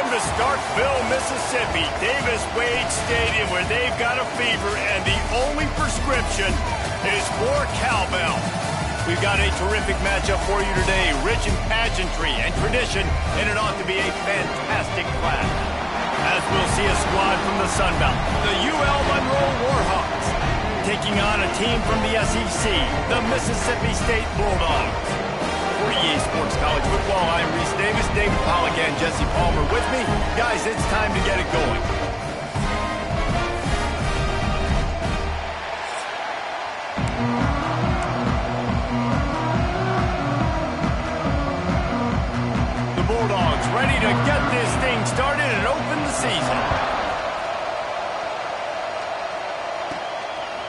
Welcome to Starkville, Mississippi, Davis Wade Stadium, where they've got a fever, and the only prescription is for cowbell. We've got a terrific matchup for you today, rich in pageantry and tradition, and it ought to be a fantastic clash. As we'll see a squad from the Sun Belt, the UL Monroe Warhawks, taking on a team from the SEC, the Mississippi State Bulldogs. For EA Sports College Football, I'm Reese Davis, David Pollack, and Jesse Palmer with me. Guys, it's time to get it going. The Bulldogs ready to get this thing started and open the season.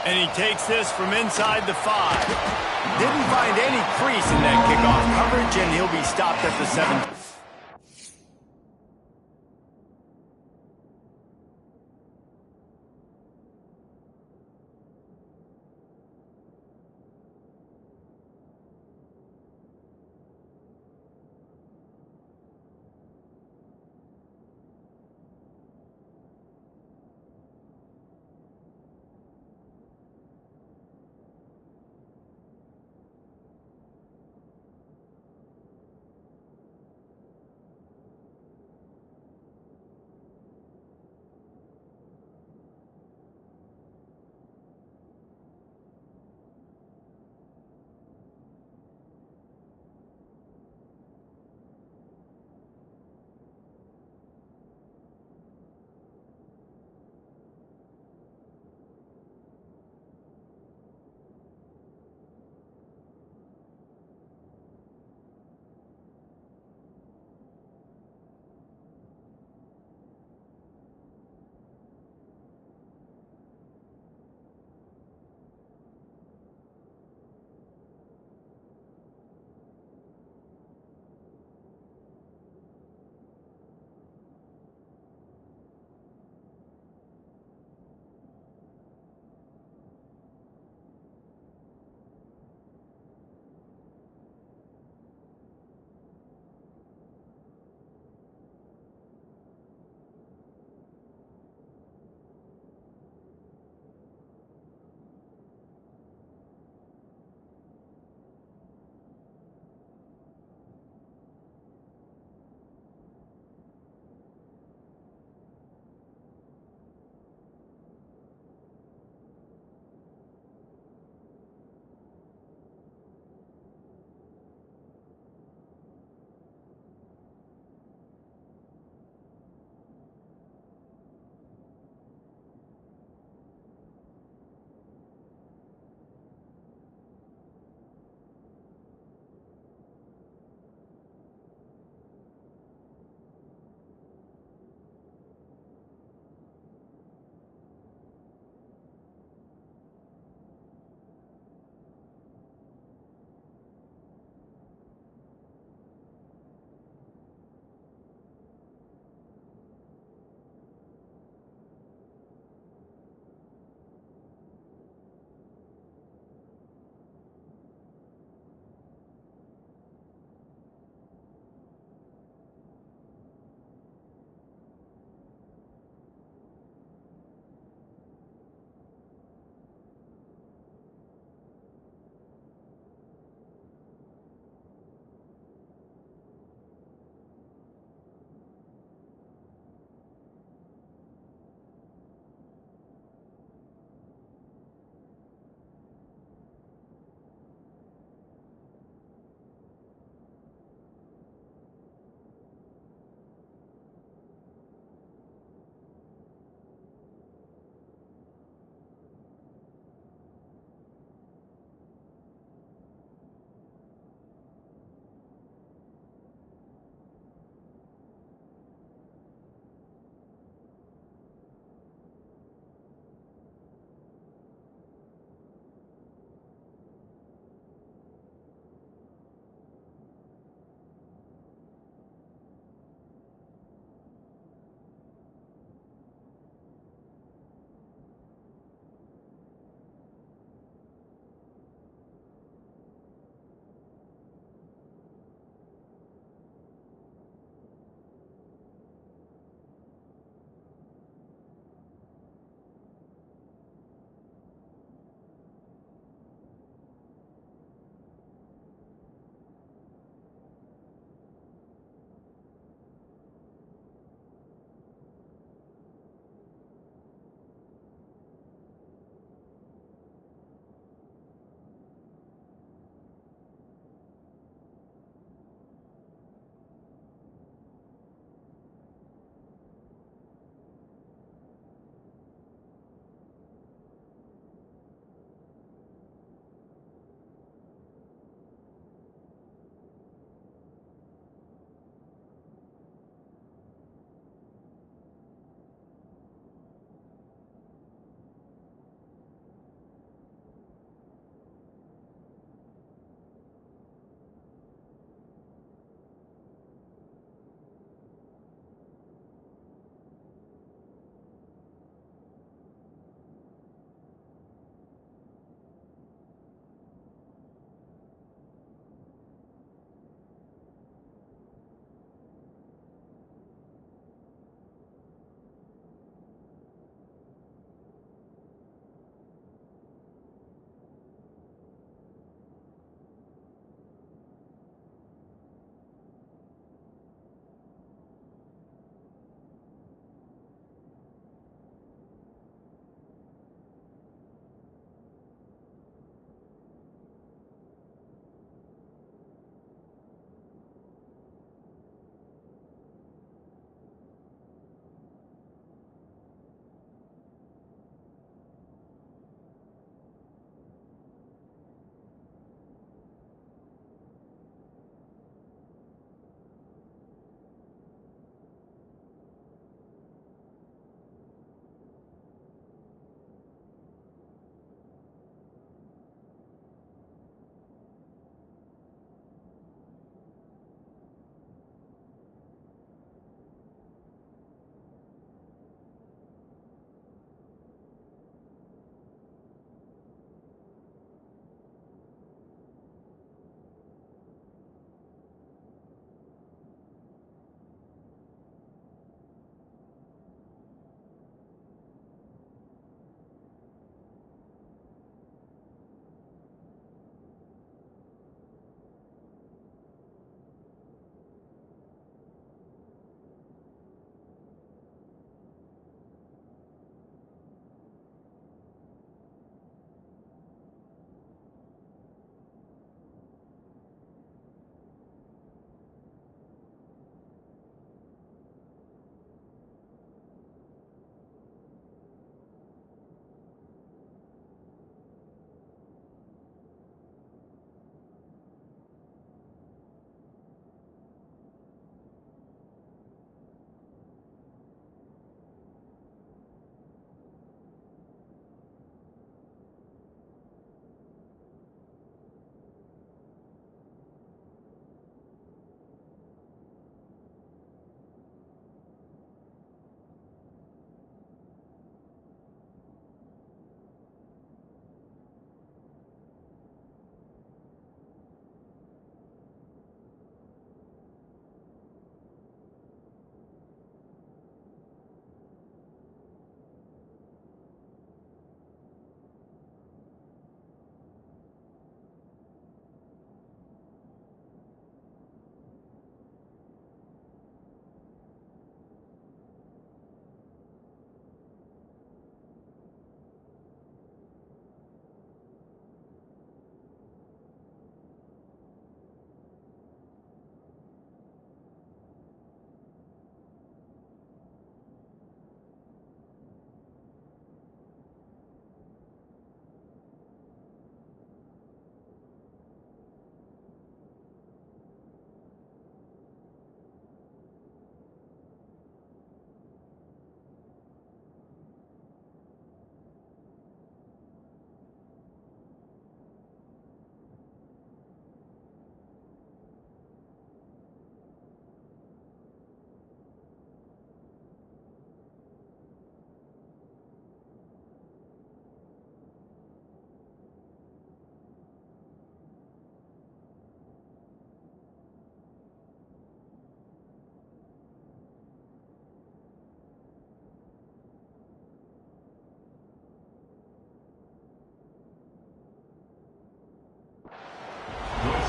And he takes this from inside the 5. Didn't find any crease in that kickoff coverage, and he'll be stopped at the 7.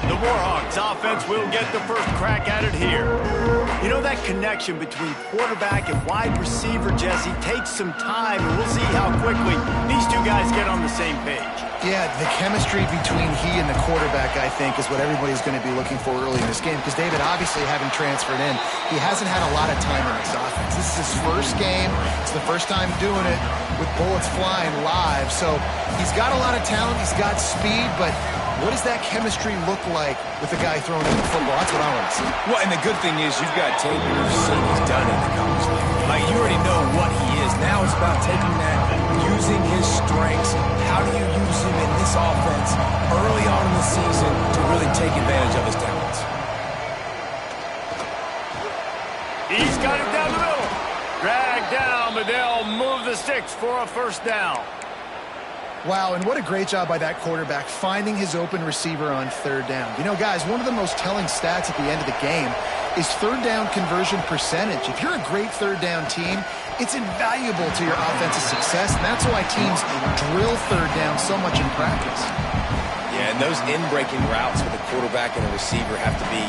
The Warhawks offense will get the first crack at it here. You know, that connection between quarterback and wide receiver, Jesse, takes some time, and we'll see how quickly these two guys get on the same page. Yeah, the chemistry between he and the quarterback, I think, is what everybody's going to be looking for early in this game. Because David, obviously, having transferred in, he hasn't had a lot of time in this offense. This is his first game. It's the first time doing it with bullets flying live. So he's got a lot of talent. He's got speed. But what does that chemistry look like with the guy throwing in the football? That's what I want to see. Well, and the good thing is you've got tape and you've seen he's done it in the college league. Like, you already know what he is. Now it's about taking that, using his strengths. How do you use him in this offense early on in the season to really take advantage of his talents? He's got it down the middle. Dragged down, but they'll move the sticks for a first down. Wow, and what a great job by that quarterback finding his open receiver on third down. You know, guys, one of the most telling stats at the end of the game is third down conversion percentage. If you're a great third down team, it's invaluable to your offensive success, and that's why teams drill third down so much in practice. Yeah, and those in-breaking routes with a quarterback and a receiver have to be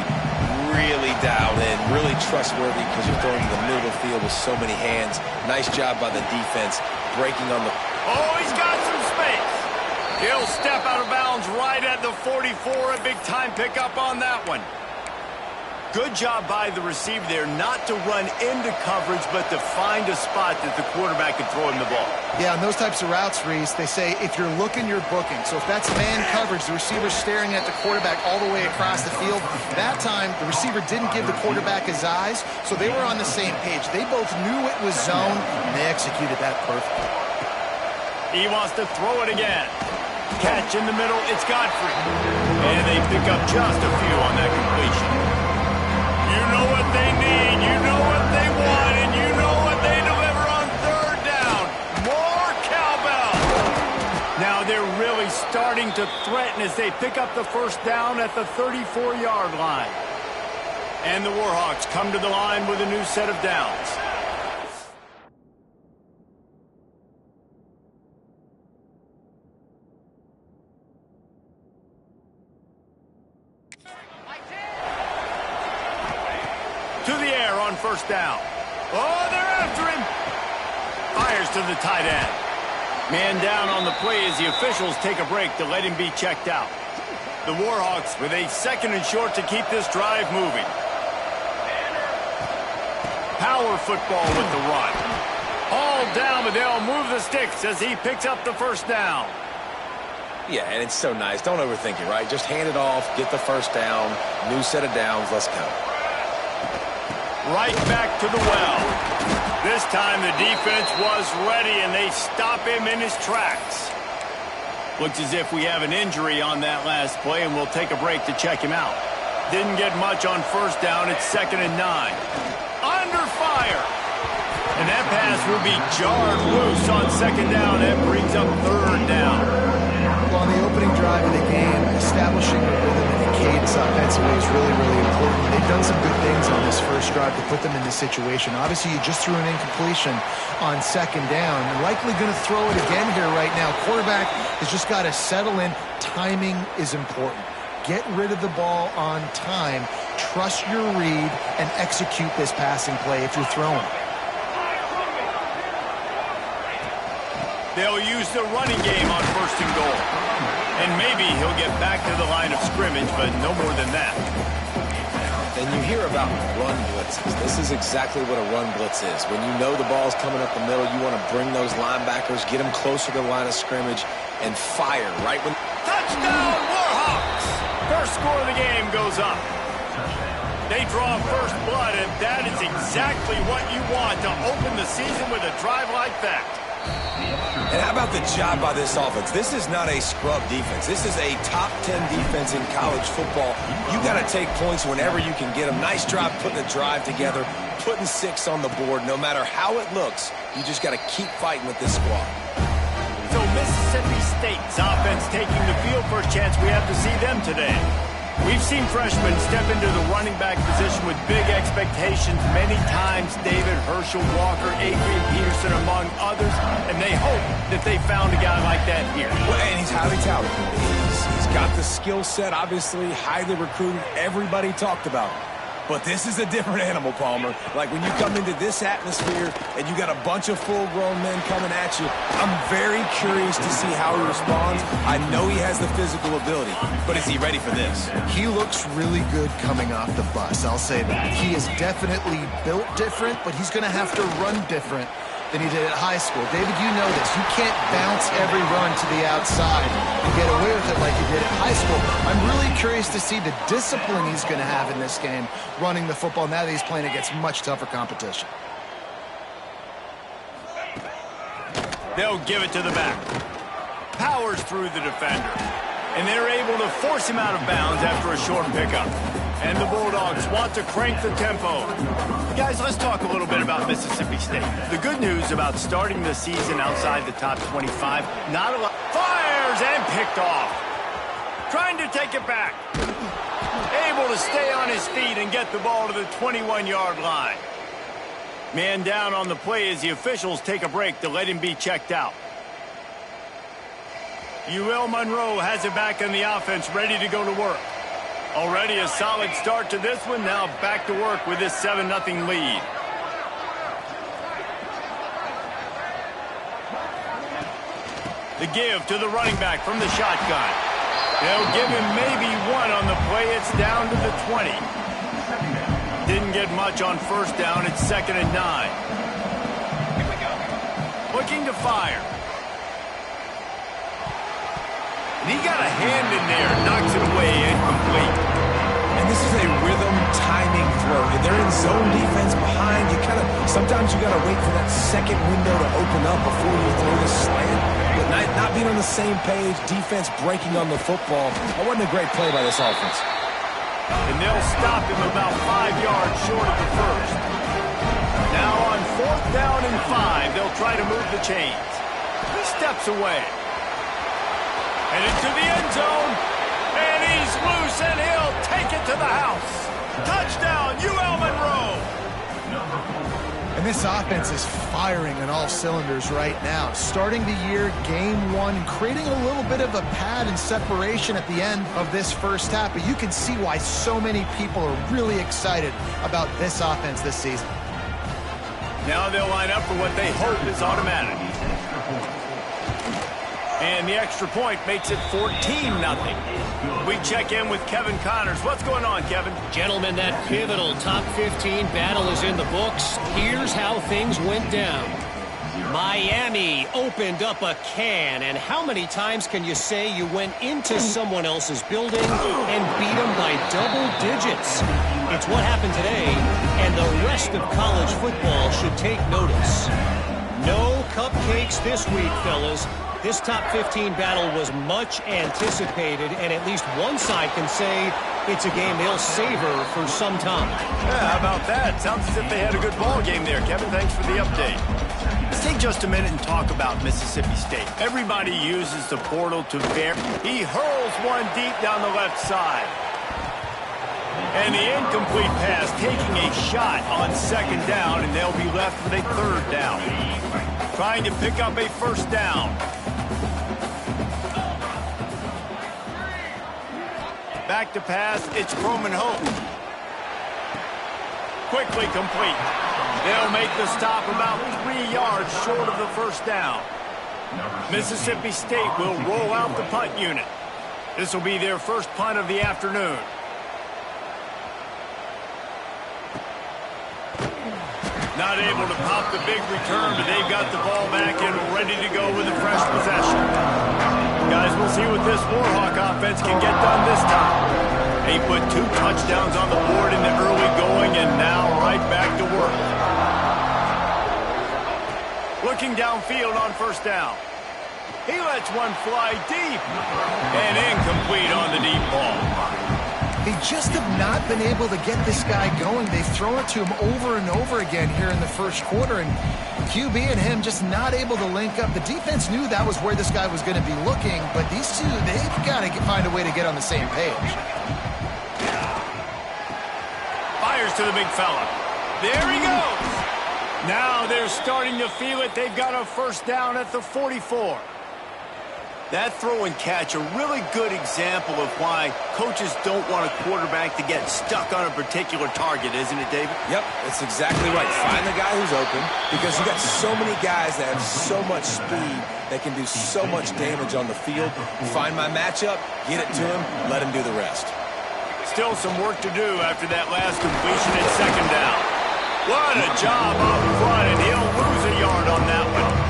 really dialed in, really trustworthy, because you're throwing to the middle of the field with so many hands. Nice job by the defense breaking on the... Oh, he's got some space. He'll step out of bounds right at the 44. A big-time pickup on that one. Good job by the receiver there not to run into coverage, but to find a spot that the quarterback can throw him the ball. Yeah, on those types of routes, Reese, they say if you're looking, you're booking. So if that's man coverage, the receiver's staring at the quarterback all the way across the field. That time, the receiver didn't give the quarterback his eyes, so they were on the same page. They both knew it was zone, and they executed that perfectly. He wants to throw it again. Catch in the middle, it's Godfrey. And they pick up just a few on that completion. You know what they need, you know what they want, and you know what they deliver on third down. More cowbell. Now they're really starting to threaten as they pick up the first down at the 34-yard line. And the Warhawks come to the line with a new set of downs. To the air on first down. Oh, they're after him. Fires to the tight end. Man down on the play as the officials take a break to let him be checked out. The Warhawks with a second and short to keep this drive moving. Power football with the run. All down, but they'll move the sticks as he picks up the first down. Yeah, and it's so nice. Don't overthink it, right? Just hand it off, get the first down, new set of downs, let's go. Right back to the well. This time the defense was ready, and they stop him in his tracks. Looks as if we have an injury on that last play, and we'll take a break to check him out. Didn't get much on first down. It's 2nd and 9. Under fire. And that pass will be jarred loose on 2nd down. That brings up 3rd down. Well, on the opening drive of the game, establishing a rhythm and a cadence offensively is really, really important. They've done some good things on this first drive to put them in this situation. Obviously, you just threw an incompletion on 2nd down. You're likely going to throw it again here right now. Quarterback has just got to settle in. Timing is important. Get rid of the ball on time. Trust your read and execute this passing play if you're throwing. They'll use the running game on 1st and goal. And maybe he'll get back to the line of scrimmage, but no more than that. And you hear about run blitzes. This is exactly what a run blitz is. When you know the ball's coming up the middle, you want to bring those linebackers, get them closer to the line of scrimmage, and fire right when... Touchdown, Warhawks! First score of the game goes up. They draw first blood, and that is exactly what you want to open the season with a drive like that. And how about the job by this offense? This is not a scrub defense. This is a top 10 defense in college football. You got to take points whenever you can get them. Nice job putting the drive together, putting 6 on the board. No matter how it looks, you just got to keep fighting with this squad. So Mississippi State's offense taking the field for a chance. We have to see them today. We've seen freshmen step into the running back position with big expectations many times. David, Herschel, Walker, Adrian Peterson, among others. And they hope that they found a guy like that here. Well, and he's highly talented. He's got the skill set, obviously highly recruited, everybody talked about him. But this is a different animal, Palmer. Like when you come into this atmosphere and you got a bunch of full-grown men coming at you, I'm very curious to see how he responds. I know he has the physical ability, but is he ready for this? He looks really good coming off the bus, I'll say that. He is definitely built different, but he's going to have to run different than he did at high school. David, you know this. You can't bounce every run to the outside and get away with it like you did at high school. I'm really curious to see the discipline he's going to have in this game running the football now that he's playing against much tougher competition. They'll give it to the back. Powers through the defender. And they're able to force him out of bounds after a short pickup. And the Bulldogs want to crank the tempo. Guys, let's talk a little bit about Mississippi State. The good news about starting the season outside the top 25, not a lot. Fires and picked off. Trying to take it back. Able to stay on his feet and get the ball to the 21-yard line. Man down on the play as the officials take a break to let him be checked out. Monroe has it back in the offense, ready to go to work. Already a solid start to this one. Now back to work with this 7-0 lead. The give to the running back from the shotgun. They'll give him maybe one on the play. It's down to the 20. Didn't get much on first down. It's 2nd and 9. Here we go. Looking to fire. And he got a hand in there, knocks it away, incomplete. And this is a rhythm timing throw. They're in zone defense behind. Sometimes you got to wait for that second window to open up before you throw the slant. But not being on the same page, defense breaking on the football. That wasn't a great play by this offense. And they'll stop him about 5 yards short of the first. Now on 4th down and 5, they'll try to move the chains. He steps away. And into the end zone. And he's loose, and he'll take it to the house. Touchdown, Monroe. And this offense is firing on all cylinders right now. Starting the year, game one, and creating a little bit of a pad and separation at the end of this first half. But you can see why so many people are really excited about this offense this season. Now they'll line up for what they hope is automatic. And the extra point makes it 14-0. We check in with Kevin Connors. What's going on, Kevin? Gentlemen, that pivotal top 15 battle is in the books. Here's how things went down. Miami opened up a can, and how many times can you say you went into someone else's building and beat them by double digits? It's what happened today, and the rest of college football should take notice. No cupcakes this week, fellas. This top 15 battle was much anticipated, and at least one side can say it's a game they'll savor for some time. Yeah, how about that? Sounds as if they had a good ball game there, Kevin. Thanks for the update. Let's take just a minute and talk about Mississippi State. Everybody uses the portal to bear. He hurls one deep down the left side. And the incomplete pass taking a shot on 2nd down, and they'll be left with a 3rd down. Trying to pick up a 1st down. Back to pass, it's Monroe. Quickly complete. They'll make the stop about 3 yards short of the 1st down. Mississippi State will roll out the punt unit. This will be their first punt of the afternoon. Not able to pop the big return, but they've got the ball back and ready to go with a fresh possession. Guys, we'll see what this Warhawk offense can get done this time. They put 2 touchdowns on the board in the early going, and now right back to work. Looking downfield on 1st down. He lets one fly deep. And incomplete on the deep ball. They just have not been able to get this guy going. They've thrown it to him over and over again here in the first quarter, and QB and him just not able to link up. The defense knew that was where this guy was going to be looking, but these two, they've got to find a way to get on the same page. Fires to the big fella. There he goes. Now they're starting to feel it. They've got a 1st down at the 44. That throw and catch, a really good example of why coaches don't want a quarterback to get stuck on a particular target, isn't it, David? Yep, that's exactly right. Find the guy who's open, because you got so many guys that have so much speed that can do so much damage on the field. Find my matchup, get it to him, let him do the rest. Still some work to do after that last completion at second down. What a job up front, and he'll lose a yard on that one.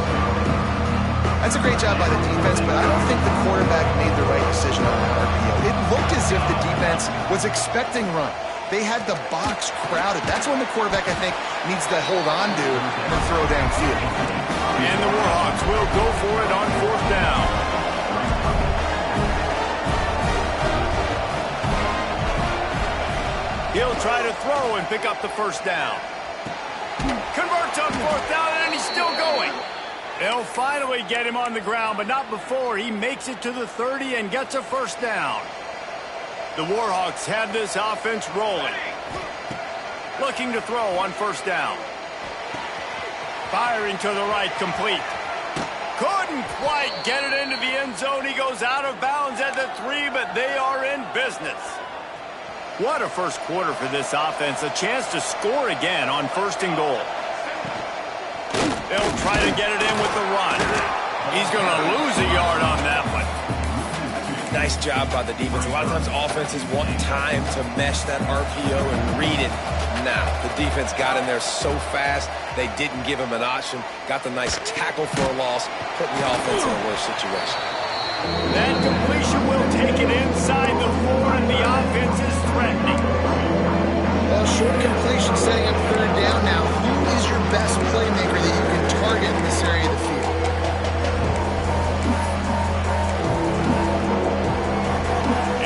That's a great job by the defense, but I don't think the quarterback made the right decision on that RPO. It looked as if the defense was expecting run. They had the box crowded. That's when the quarterback, I think, needs to hold on to and then throw downfield. And the Warhawks will go for it on fourth down. He'll try to throw and pick up the first down. Converts on fourth down, and he's still going. They'll finally get him on the ground, but not before he makes it to the 30 and gets a first down. The Warhawks have this offense rolling. Looking to throw on first down. Firing to the right, complete. Couldn't quite get it into the end zone. He goes out of bounds at the 3, but they are in business. What a first quarter for this offense. A chance to score again on first and goal. They'll try to get it in with the run. He's going to lose a yard on that one. Nice job by the defense. A lot of times offenses want time to mesh that RPO and read it. Nah, the defense got in there so fast, they didn't give him an option. Got the nice tackle for a loss, putting the offense in a worse situation. That completion will take it inside the 4, and the offense is threatening. Well, short completion setting up third down now. Who is your best playmaker that you can target in this area of the field?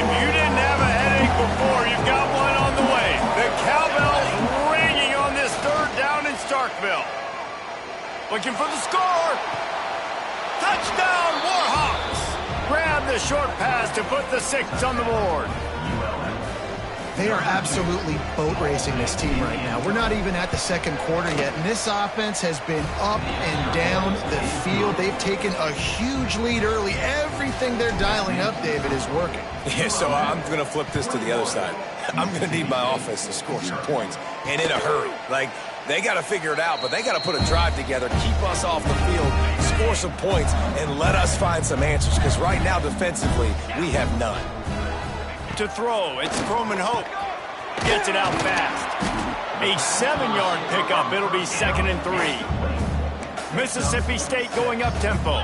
If you didn't have a headache before, you've got one on the way. The cowbell's ringing on this third down in Starkville. Looking for the score. Touchdown, Warhawks. Grab the short pass to put the 6 on the board. They are absolutely boat racing this team right now. We're not even at the second quarter yet, and this offense has been up and down the field. They've taken a huge lead early. Everything they're dialing up, David, is working. Yeah, so I'm going to flip this to the other side. I'm going to need my offense to score some points, and in a hurry. Like, they got to figure it out, but they got to put a drive together, keep us off the field, score some points, and let us find some answers, because right now, defensively, we have none. To throw, it's Croman Hope. Gets it out fast. A 7-yard pickup. It'll be 2nd and 3. Mississippi State going up tempo.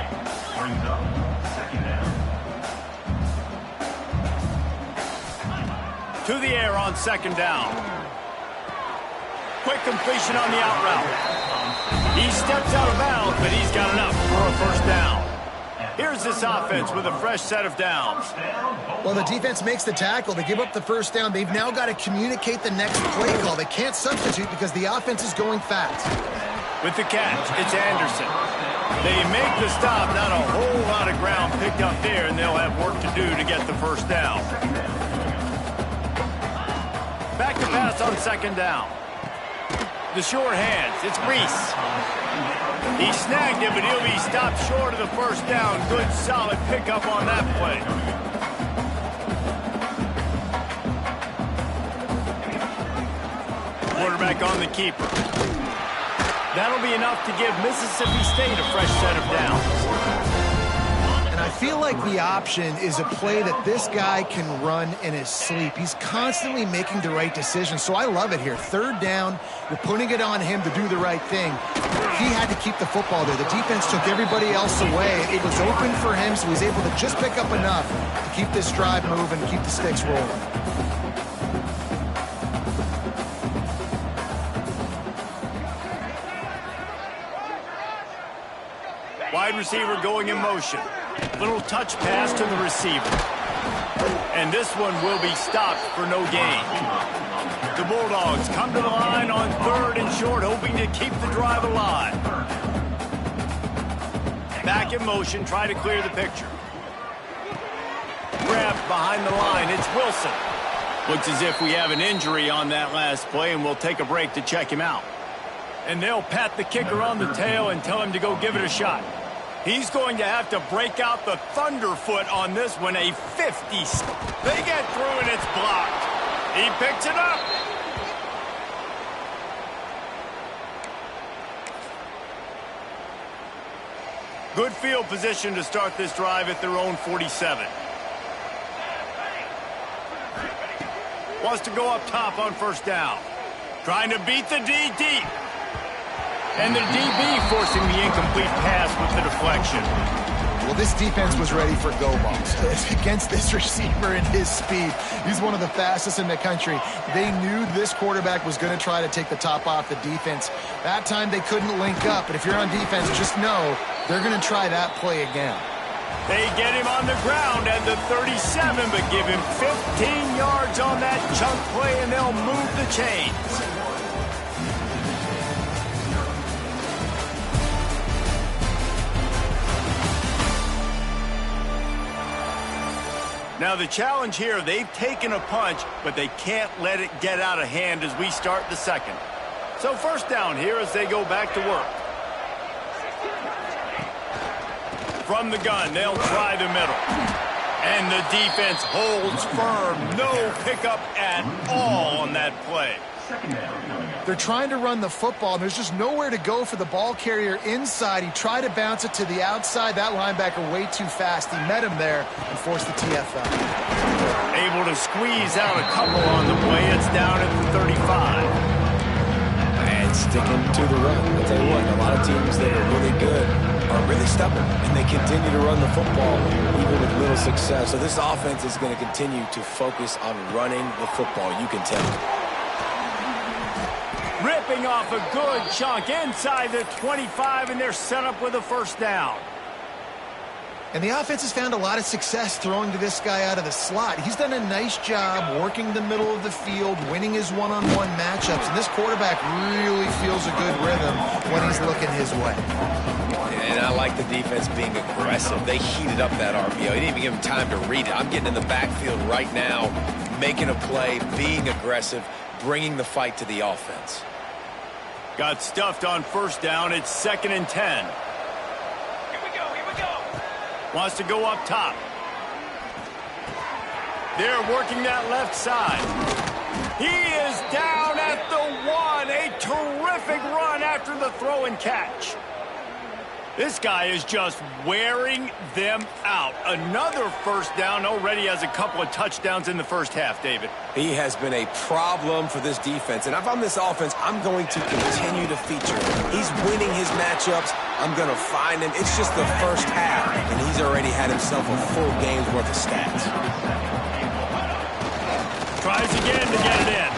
To the air on 2nd down. Quick completion on the out route. He steps out of bounds, but he's got enough for a first down. Here's this offense with a fresh set of downs. Well, the defense makes the tackle. They give up the first down. They've now got to communicate the next play call. They can't substitute because the offense is going fast. With the catch, it's Anderson. They make the stop. Not a whole lot of ground picked up there, and they'll have work to do to get the first down. Back to pass on 2nd down. The short hands. It's Reese. He snagged it, but he'll be stopped short of the first down. Good, solid pickup on that play. Quarterback on the keeper. That'll be enough to give Mississippi State a fresh set of downs. And I feel like the option is a play that this guy can run in his sleep. He's constantly making the right decision, so I love it here. 3rd down, you're putting it on him to do the right thing. He had to keep the football there. The defense took everybody else away. It was open for him, so he's able to just pick up enough to keep this drive moving and keep the sticks rolling. Wide receiver going in motion. Little touch pass to the receiver. And this one will be stopped for no gain. The Bulldogs come to the line on 3rd and short, hoping to keep the drive alive. Back in motion, try to clear the picture. Grabbed behind the line, it's Wilson. Looks as if we have an injury on that last play, and we'll take a break to check him out. And they'll pat the kicker on the tail and tell him to go give it a shot. He's going to have to break out the thunderfoot on this one, a 50. They get through and it's blocked. He picks it up. Good field position to start this drive at their own 47. Wants to go up top on first down. Trying to beat the D deep. And the DB forcing the incomplete pass with the deflection. Well, this defense was ready for go balls against this receiver and his speed. He's one of the fastest in the country. They knew this quarterback was going to try to take the top off the defense. That time they couldn't link up, but if you're on defense, just know they're going to try that play again. They get him on the ground at the 37, but give him 15 yards on that chunk play, and they'll move the chains. Now the challenge here, they've taken a punch, but they can't let it get out of hand as we start the second. So first down here as they go back to work. From the gun, they'll try the middle. And the defense holds firm. No pickup at all on that play. They're trying to run the football, and there's just nowhere to go for the ball carrier inside. He tried to bounce it to the outside. That linebacker way too fast. He met him there and forced the TFL. Able to squeeze out a couple on the play. It's down at the 35. And sticking to the run. I'll tell you what, a lot of teams that are really good are really stubborn, and they continue to run the football even with little success. So this offense is going to continue to focus on running the football. You can tell. Ripping off a good chunk inside the 25, and they're set up with a first down. And the offense has found a lot of success throwing to this guy out of the slot. He's done a nice job working the middle of the field, winning his one-on-one matchups, and this quarterback really feels a good rhythm when he's looking his way. And I like the defense being aggressive. They heated up that RPO. He didn't even give him time to read it. I'm getting in the backfield right now, making a play, being aggressive, bringing the fight to the offense. Got stuffed on first down. It's 2nd and 10. Here we go. Wants to go up top. They're working that left side. He is down at the 1. A terrific run after the throw and catch. This guy is just wearing them out. Another first down. Already has a couple of touchdowns in the first half, David. He has been a problem for this defense. And if I'm this offense, I'm going to continue to feature him. He's winning his matchups. I'm going to find him. It's just the first half, and he's already had himself a full game's worth of stats. Tries again to get it in.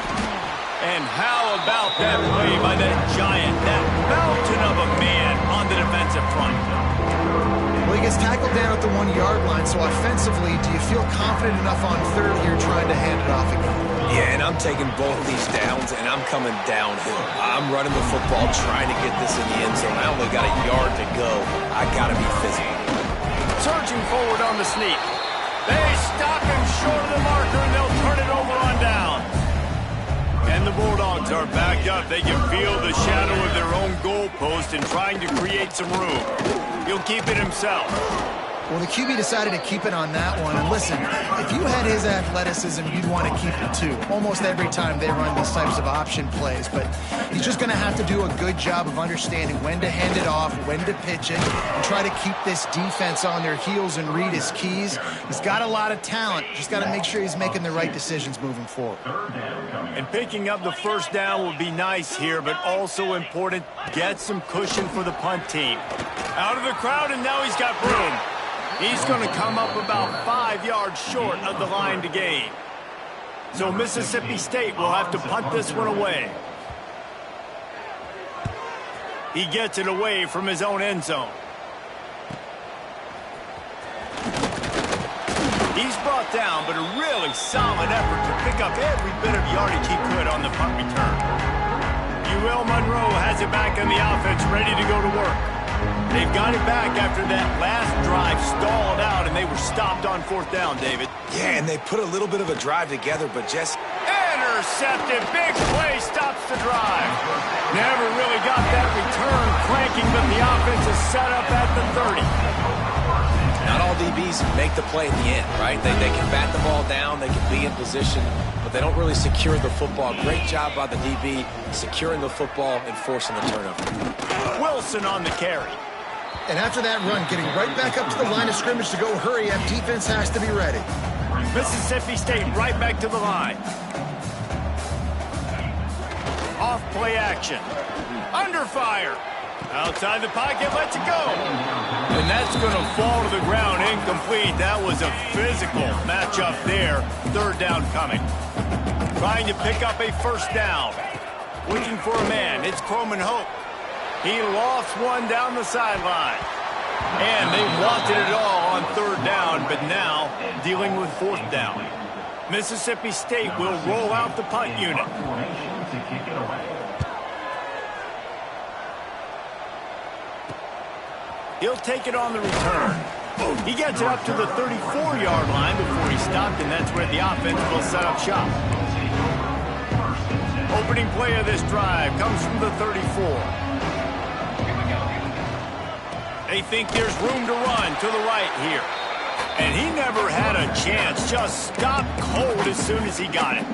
And how about that play by that giant, that mountain of a man on the defensive front? Well, he gets tackled down at the 1-yard line, so offensively, do you feel confident enough on third here trying to hand it off again? Yeah, and I'm taking both these downs, and I'm coming downhill. I'm running the football, trying to get this in the end zone. I only got a yard to go. I got to be physical. Surging forward on the sneak. They stop him short of the marker, and they'll turn it over on down. And the Bulldogs are backed up. They can feel the shadow of their own goalpost and trying to create some room. He'll keep it himself. Well, the QB decided to keep it on that one. And listen, if you had his athleticism, you'd want to keep it too. Almost every time they run these types of option plays. But he's just going to have to do a good job of understanding when to hand it off, when to pitch it, and try to keep this defense on their heels and read his keys. He's got a lot of talent. Just got to make sure he's making the right decisions moving forward. And picking up the first down would be nice here, but also important, get some cushion for the punt team. Out of the crowd, and now he's got room. He's going to come up about 5 yards short of the line to gain. So Mississippi State will have to punt this one away. He gets it away from his own end zone. He's brought down, but a really solid effort to pick up every bit of yardage he could on the punt return. Monroe has it back in the offense, ready to go to work. They've got it back after that last drive stalled out, and they were stopped on fourth down, David. Yeah, and they put a little bit of a drive together, but just... Intercepted. Big play stops the drive. Never really got that return cranking, but the offense is set up at the 30. Not all DBs make the play at the end, right? They can bat the ball down, they can be in position, but they don't really secure the football. Great job by the DB securing the football and forcing the turnover. Wilson on the carry. And after that run, getting right back up to the line of scrimmage to go hurry up, defense has to be ready. Mississippi State right back to the line. Off play action. Under fire. Outside the pocket, lets it go. And that's going to fall to the ground incomplete. That was a physical matchup there. Third down coming. Trying to pick up a first down. Looking for a man. It's Croman Hope. He lost one down the sideline. And they wanted it all on third down, but now dealing with fourth down. Mississippi State will roll out the punt unit. He'll take it on the return. He gets it up to the 34-yard line before he stopped, and that's where the offense will set up shop. Opening play of this drive comes from the 34. They think there's room to run to the right here. And he never had a chance. Just stopped cold as soon as he got it.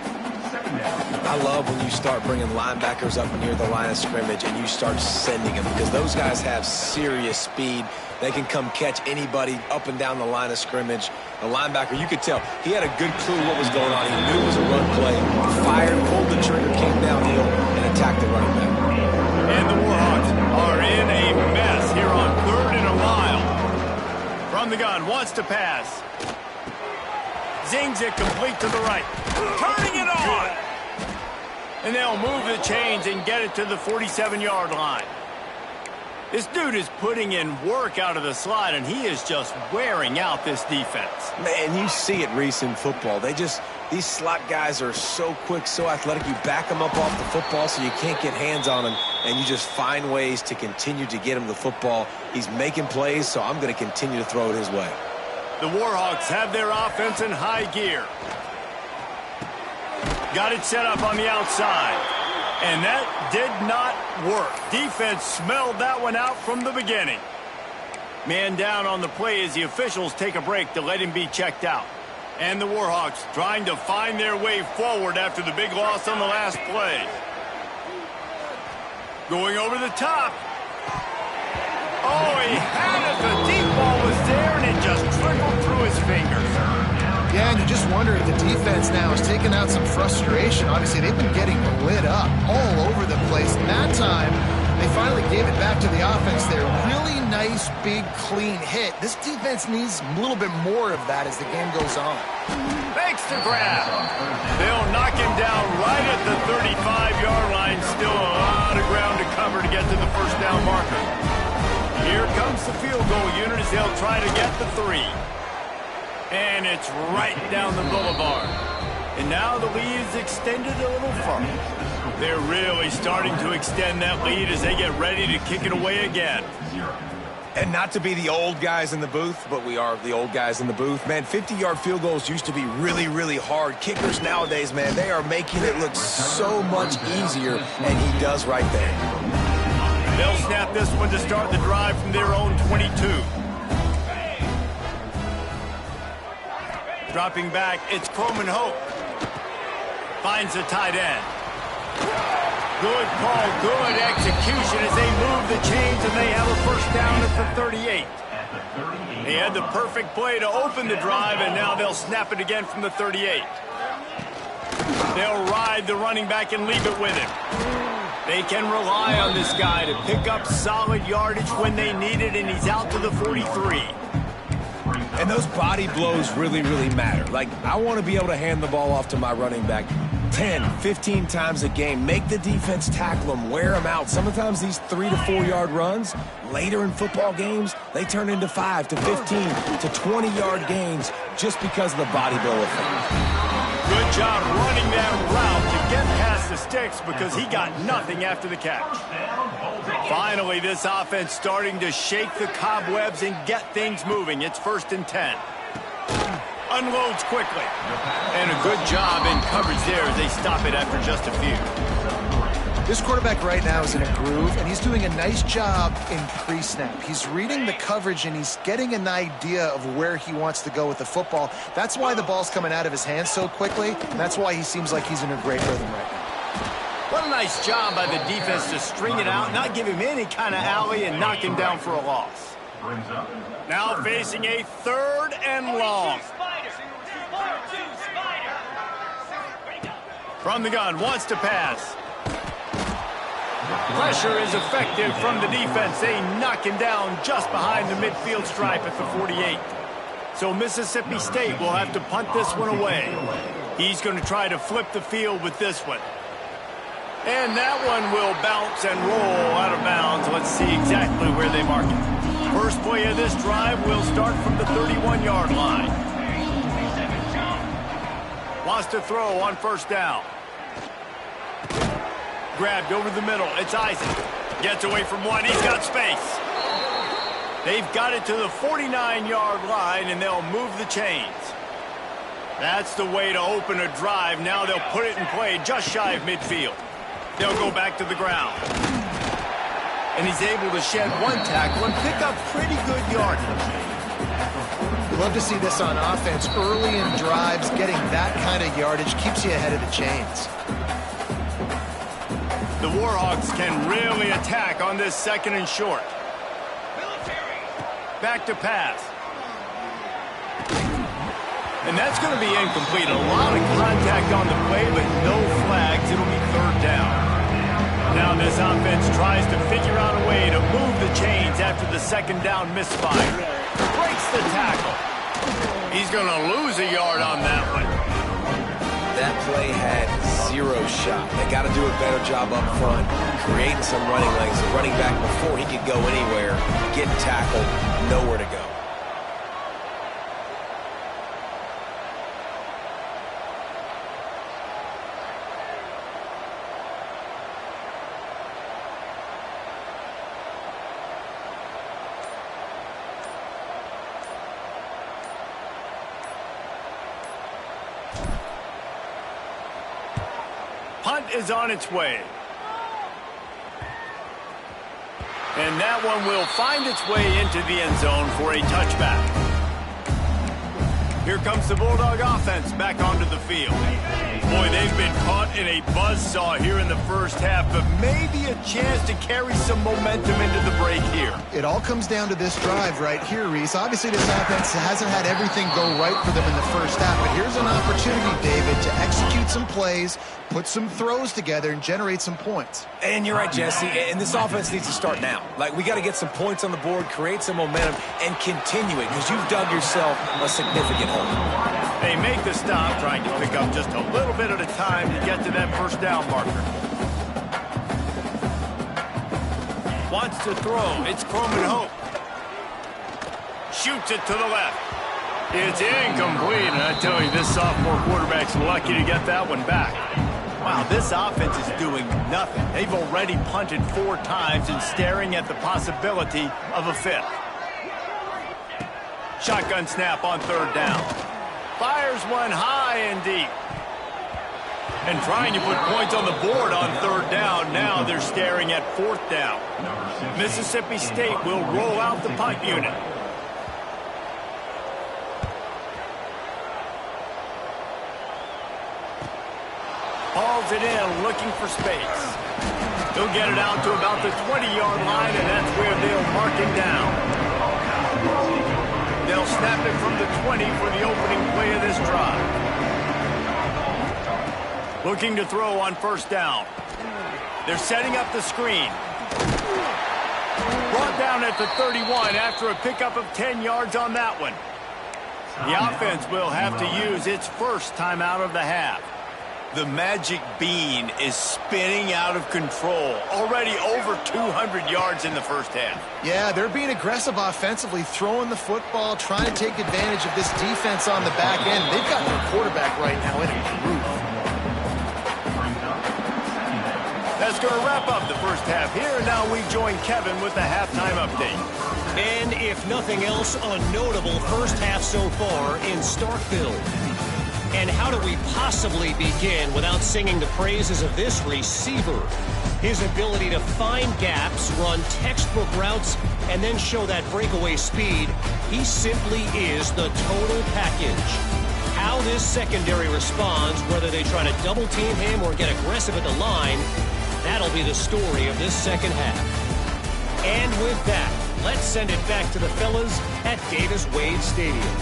I love when you start bringing linebackers up near the line of scrimmage and you start sending them, because those guys have serious speed. They can come catch anybody up and down the line of scrimmage. The linebacker, you could tell, he had a good clue what was going on. He knew it was a run play, fired, pulled the trigger, came downhill, and attacked the running back. And the Warhawks are in a mess here on 3rd and a mile. From the gun, wants to pass. Zings it complete to the right. Turning it on! And they'll move the chains and get it to the 47-yard line. This dude is putting in work out of the slot, and he is just wearing out this defense. Man, you see it, Reese, in football. These slot guys are so quick, so athletic. You back them up off the football so you can't get hands on them, and you just find ways to continue to get him the football. He's making plays, so I'm going to continue to throw it his way. The Warhawks have their offense in high gear. Got it set up on the outside. And that did not work. Defense smelled that one out from the beginning. Man down on the play as the officials take a break to let him be checked out. And the Warhawks trying to find their way forward after the big loss on the last play. Going over the top. Oh, he had it. The deep ball was there, and it just trickled through his fingers. Yeah, and you just wonder if the defense now is taking out some frustration. Obviously, they've been getting lit up all over the place. And that time, they finally gave it back to the offense there. Really nice, big, clean hit. This defense needs a little bit more of that as the game goes on. Makes the grab. They'll knock him down right at the 35-yard line. Still a lot of ground to cover to get to the first down marker. Here comes the field goal unit as they'll try to get the 3. And it's right down the boulevard. And now the lead is extended a little further. They're really starting to extend that lead as they get ready to kick it away again. And not to be the old guys in the booth, but we are the old guys in the booth. Man, 50-yard field goals used to be really, really hard. Kickers nowadays, man, they are making it look so much easier, and he does right there. They'll snap this one to start the drive from their own 22. Dropping back, it's Croman Hope. Finds the tight end. Good call, good execution as they move the chains, and they have a first down at the 38. They had the perfect play to open the drive, and now they'll snap it again from the 38. They'll ride the running back and leave it with him. They can rely on this guy to pick up solid yardage when they need it, and he's out to the 43. And those body blows really, really matter. Like, I want to be able to hand the ball off to my running back 10, 15 times a game. Make the defense tackle them, wear them out. Sometimes these 3 to 4 yard runs, later in football games, they turn into 5 to 15 to 20-yard gains just because of the body blow effect. Good job running that route to get past the sticks because he got nothing after the catch. Finally, this offense starting to shake the cobwebs and get things moving. It's 1st and 10. Unloads quickly. And a good job in coverage there as they stop it after just a few. This quarterback right now is in a groove, and he's doing a nice job in pre-snap. He's reading the coverage, and he's getting an idea of where he wants to go with the football. That's why the ball's coming out of his hands so quickly, and that's why he seems like he's in a great rhythm right now. What a nice job by the defense to string it out, not give him any kind of alley, and knock him down for a loss. Now facing a 3rd and long. From the gun, wants to pass. Pressure is effective from the defense. They knock him down just behind the midfield stripe at the 48. So Mississippi State will have to punt this one away. He's going to try to flip the field with this one. And that one will bounce and roll out of bounds. Let's see exactly where they mark it. First play of this drive will start from the 31-yard line. Wants to throw on 1st down. Grabbed over the middle. It's Isaac. Gets away from one. He's got space. They've got it to the 49-yard line, and they'll move the chains. That's the way to open a drive. Now they'll put it in play just shy of midfield. They'll go back to the ground. And he's able to shed one tackle and pick up pretty good yardage. We love to see this on offense. Early in drives, getting that kind of yardage keeps you ahead of the chains. The Warhawks can really attack on this 2nd and short. Back to pass. And that's going to be incomplete. A lot of contact on the play, but no flags. It'll be 3rd down. Now this offense tries to figure out a way to move the chains after the 2nd down misfire. Breaks the tackle. He's going to lose a yard on that one. That play had 0 shot. They got to do a better job up front, creating some running lanes. The running back, before he could go anywhere, get tackled, nowhere to go. Punt is on its way. And that one will find its way into the end zone for a touchback. Here comes the Bulldog offense back onto the field. Boy, they've been caught in a buzzsaw here in the first half, but maybe a chance to carry some momentum into the break here. It all comes down to this drive right here, Reese. Obviously, this offense hasn't had everything go right for them in the first half, but here's an opportunity, David, to execute some plays, put some throws together, and generate some points. And you're right, Jesse, and this offense needs to start now. Like, we got to get some points on the board, create some momentum, and continue it, because you've dug yourself a significant hole. They make the stop, trying to pick up just a little bit at a time to get to that 1st down marker. Wants to throw. It's Croman Hope. Shoots it to the left. It's incomplete, and I tell you, this sophomore quarterback's lucky to get that one back. Wow, this offense is doing nothing. They've already punted 4 times and staring at the possibility of a 5th. Shotgun snap on 3rd down. Fires one high and deep. And trying to put points on the board on 3rd down. Now they're staring at 4th down. Mississippi State will roll out the punt unit. Hauls it in, looking for space. He'll get it out to about the 20-yard line, and that's where they'll mark him down. They'll snap it from the 20 for the opening play of this drive. Looking to throw on 1st down. They're setting up the screen. Brought down at the 31 after a pickup of 10 yards on that one. The offense will have to use its first timeout of the half. The magic bean is spinning out of control. Already over 200 yards in the first half. Yeah, they're being aggressive offensively, throwing the football, trying to take advantage of this defense on the back end. They've got their quarterback right now in a groove. That's going to wrap up the first half here. And now we join Kevin with the halftime update. And if nothing else, a notable first half so far in Starkville. And how do we possibly begin without singing the praises of this receiver? His ability to find gaps, run textbook routes, and then show that breakaway speed. He simply is the total package. How this secondary responds, whether they try to double team him or get aggressive at the line, that'll be the story of this second half. And with that, let's send it back to the fellas at Davis-Wade Stadium.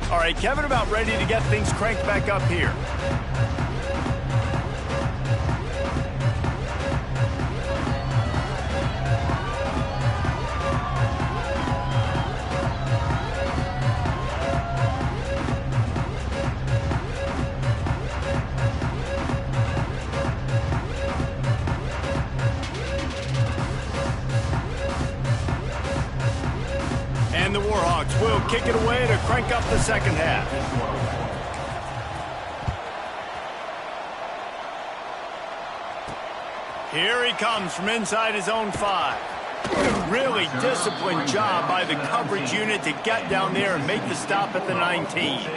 All right, Kevin about ready to get things cranked back up here. And the Warhawks will kick it away to crank up the second half. Here he comes from inside his own 5. Really disciplined job by the coverage unit to get down there and make the stop at the 19.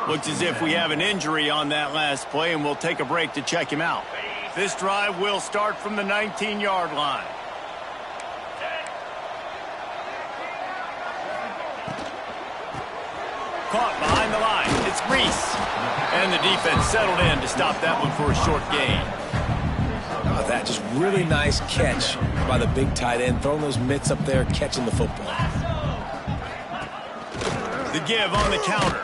Looks as if we have an injury on that last play, and we'll take a break to check him out. This drive will start from the 19-yard line. Caught behind the line. It's Reese. And the defense settled in to stop that one for a short gain. That just really nice catch by the big tight end, throwing those mitts up there, catching the football. The give on the counter.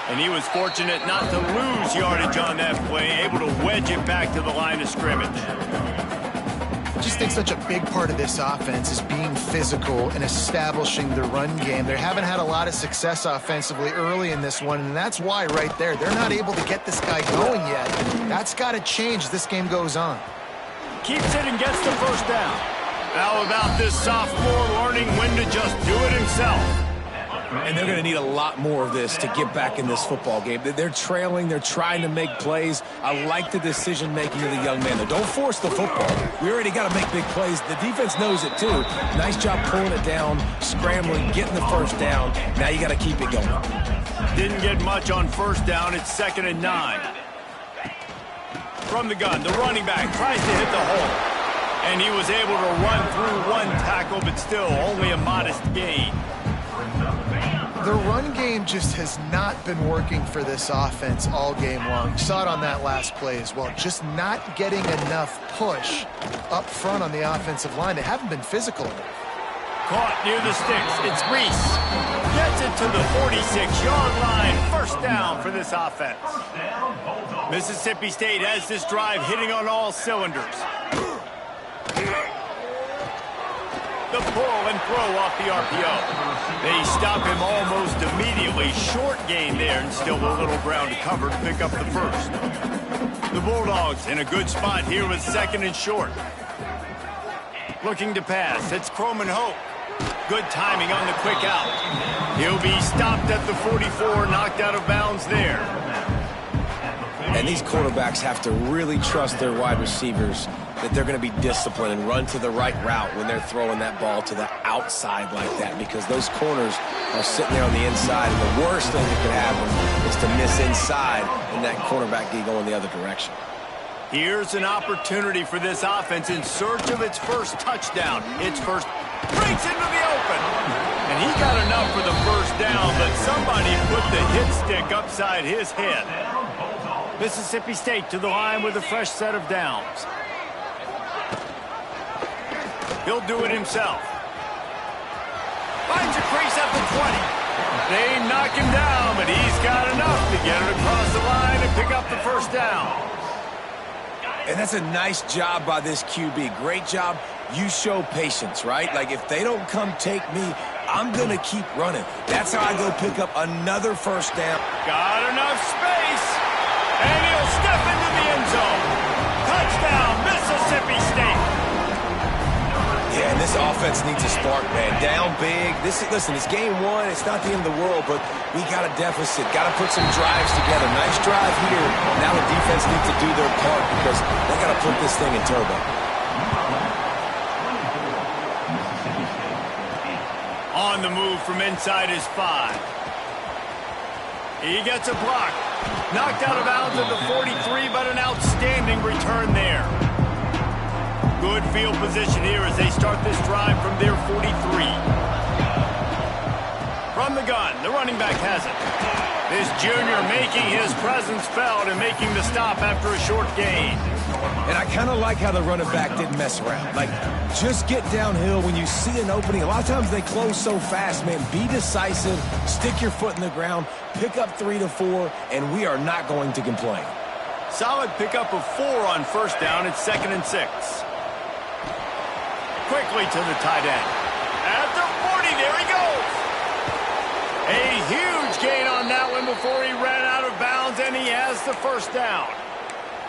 And he was fortunate not to lose yardage on that play, able to wedge it back to the line of scrimmage. I just think such a big part of this offense is being physical and establishing the run game. They haven't had a lot of success offensively early in this one, and that's why right there, they're not able to get this guy going yet. That's got to change as this game goes on. Keeps it and gets the first down. How about this sophomore learning when to just do it himself? And they're going to need a lot more of this to get back in this football game. They're trailing. They're trying to make plays. I like the decision-making of the young man. Though. Don't force the football. We already got to make big plays. The defense knows it, too. Nice job pulling it down, scrambling, getting the first down. Now you got to keep it going. Didn't get much on first down. It's 2nd and 9. From the gun, the running back tries to hit the hole. And he was able to run through one tackle, but still only a modest gain. The run game just has not been working for this offense all game long. You saw it on that last play as well. Just not getting enough push up front on the offensive line. They haven't been physical enough. Caught near the sticks. It's Reese. Gets it to the 46-yard line. First down for this offense. Mississippi State has this drive hitting on all cylinders. The pull and throw off the RPO. They stop him almost immediately. Short gain there, and still a little ground to cover to pick up the first. The Bulldogs in a good spot here with 2nd and short. Looking to pass. It's Croman Hope. Good timing on the quick out. He'll be stopped at the 44, knocked out of bounds there. And these quarterbacks have to really trust their wide receivers that they're going to be disciplined and run to the right route when they're throwing that ball to the outside like that, because those corners are sitting there on the inside, and the worst thing that could happen is to miss inside and that quarterback be going the other direction. Here's an opportunity for this offense in search of its first touchdown. Its first breaks into the open. And he got enough for the first down, but somebody put the hit stick upside his head. Mississippi State to the line with a fresh set of downs. He'll do it himself. Finds a crease at the 20. They knock him down, but he's got enough to get it across the line and pick up the first down. And that's a nice job by this QB. Great job. You show patience, right? Like, if they don't come take me, I'm going to keep running. That's how I go pick up another first down. Got enough space. And he'll step into the end zone. Touchdown, Mississippi State. Yeah, and this offense needs a spark, man. Down big. Listen, it's game one. It's not the end of the world, but we got a deficit. Got to put some drives together. Nice drive here. Now the defense needs to do their part because they got to put this thing in turbo. On the move from inside his 5. He gets a block. Knocked out of bounds at the 43, but an outstanding return there. Good field position here as they start this drive from their 43. From the gun, the running back has it. This junior making his presence felt and making the stop after a short gain. And I kind of like how the running back didn't mess around. Like, just get downhill when you see an opening. A lot of times they close so fast, man. Be decisive, stick your foot in the ground, pick up 3 to 4, and we are not going to complain. Solid pickup of 4 on first down. It's 2nd and 6. Quickly to the tight end. At the 40, there he goes. A huge gain on that one before he ran out of bounds, and he has the first down.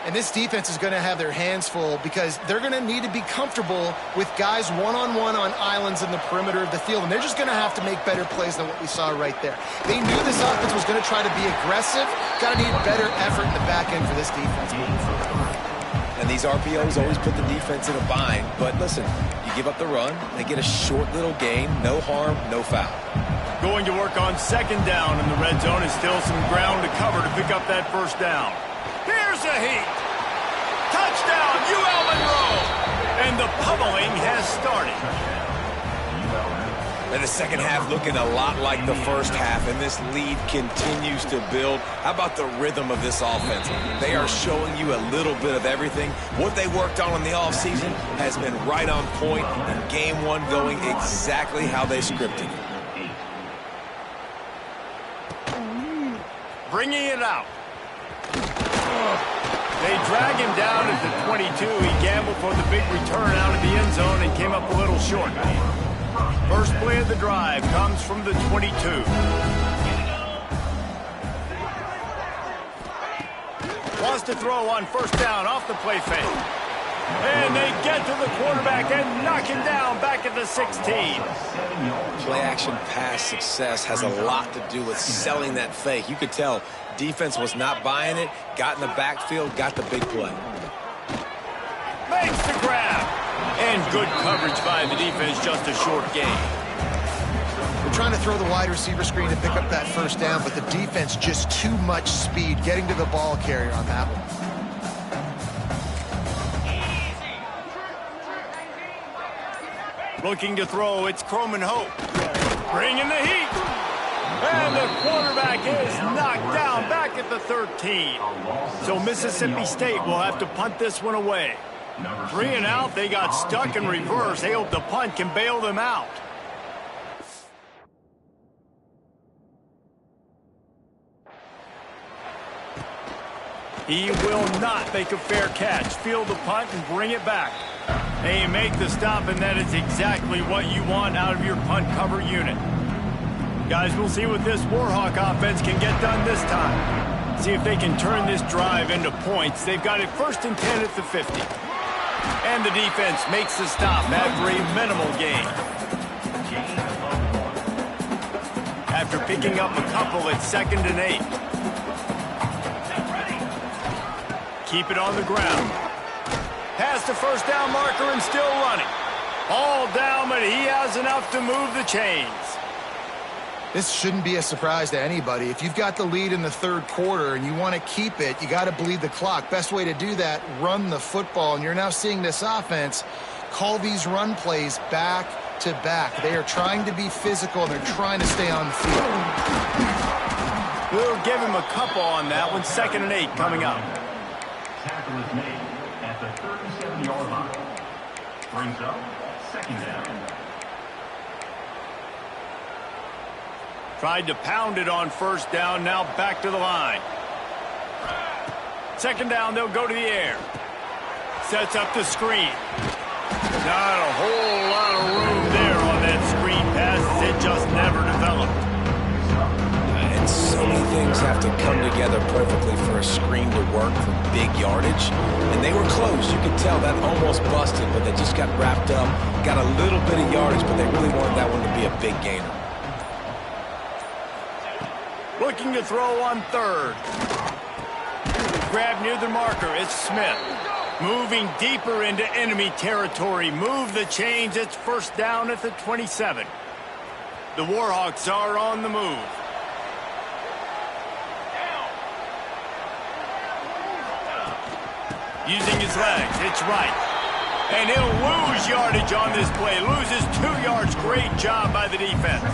And this defense is going to have their hands full because they're going to need to be comfortable with guys one-on-one on islands in the perimeter of the field. And they're just going to have to make better plays than what we saw right there. They knew this offense was going to try to be aggressive. Got to need better effort in the back end for this defense moving forward. And these RPOs always put the defense in a bind. But listen, you give up the run, they get a short little gain, no harm, no foul. Going to work on 2nd down in the red zone is still some ground to cover to pick up that first down. Here's a heat. Touchdown, UL Monroe. And the pummeling has started. And the second half looking a lot like the first half, and this lead continues to build. How about the rhythm of this offense? They are showing you a little bit of everything. What they worked on in the offseason has been right on point, and game one going exactly how they scripted it. Bringing it out. They drag him down at the 22. He gambled for the big return out of the end zone and came up a little short. First play of the drive comes from the 22. Wants to throw on first down off the play fake. And they get to the quarterback and knock him down back at the 16. Play action pass success has a lot to do with selling that fake. You could tell defense was not buying it, got in the backfield, got the big play. Makes the grab. And good coverage by the defense, just a short gain. They're trying to throw the wide receiver screen to pick up that first down, but the defense just too much speed getting to the ball carrier on that one. Looking to throw, it's Croman Hope. Bringing the heat. And the quarterback is knocked down back at the 13. So Mississippi State will have to punt this one away. 3 and out, they got stuck in reverse. They hope the punt can bail them out. He will not make a fair catch. Field the punt and bring it back. They make the stop, and that is exactly what you want out of your punt cover unit. Guys, we'll see what this Warhawk offense can get done this time. See if they can turn this drive into points. They've got it 1st and 10 at the 50. And the defense makes the stop after a minimal gain. After picking up a couple at 2nd and 8. Keep it on the ground. Past the first down marker and still running. All down, but he has enough to move the chains. This shouldn't be a surprise to anybody. If you've got the lead in the 3rd quarter and you want to keep it, you got to bleed the clock. Best way to do that, run the football. And you're now seeing this offense call these run plays back to back. They are trying to be physical, and they're trying to stay on the field. We'll give him a couple on that one. 2nd and 8 coming up. Tackle is made at the 37-yard line. Brings up 2nd down. Tried to pound it on first down, now back to the line. 2nd down, they'll go to the air. Sets up the screen. Not a whole lot of room there on that screen pass. It just never developed. And so many things have to come together perfectly for a screen to work for big yardage. And they were close. You could tell that almost busted, but they just got wrapped up, got a little bit of yardage, but they really wanted that one to be a big gainer. Looking to throw on third. Grab near the marker. It's Smith. Moving deeper into enemy territory. Move the chains. It's first down at the 27. The Warhawks are on the move. Using his legs. It's right. And he'll lose yardage on this play. Loses 2 yards. Great job by the defense.